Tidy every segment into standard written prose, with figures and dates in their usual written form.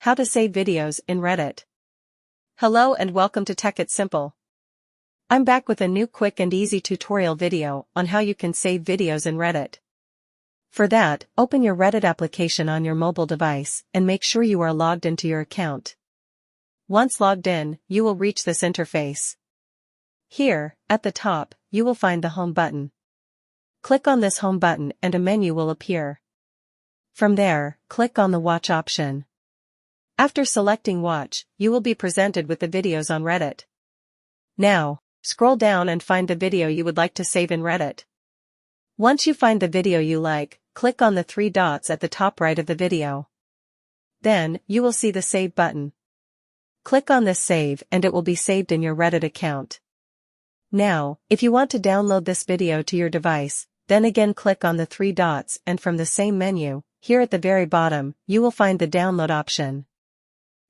How to save videos in Reddit. Hello and welcome to Tech It's Simple. I'm back with a new quick and easy tutorial video on how you can save videos in Reddit. For that, open your Reddit application on your mobile device and make sure you are logged into your account. Once logged in, you will reach this interface. Here, at the top, you will find the Home button. Click on this Home button and a menu will appear. From there, click on the Watch option. After selecting Watch, you will be presented with the videos on Reddit. Now, scroll down and find the video you would like to save in Reddit. Once you find the video you like, click on the three dots at the top right of the video. Then, you will see the Save button. Click on this Save and it will be saved in your Reddit account. Now, if you want to download this video to your device, then again click on the three dots and from the same menu, here at the very bottom, you will find the Download option.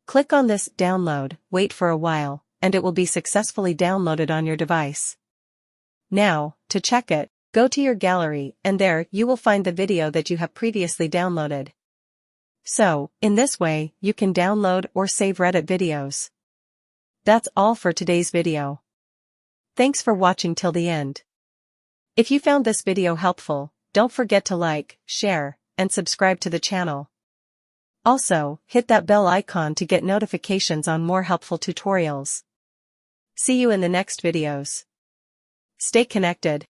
Click on this Download, wait for a while, and it will be successfully downloaded on your device. Now, to check it, go to your gallery and there you will find the video that you have previously downloaded. So, in this way, you can download or save Reddit videos. That's all for today's video. Thanks for watching till the end. If you found this video helpful, don't forget to like, share, and subscribe to the channel. Also, hit that bell icon to get notifications on more helpful tutorials. See you in the next videos. Stay connected.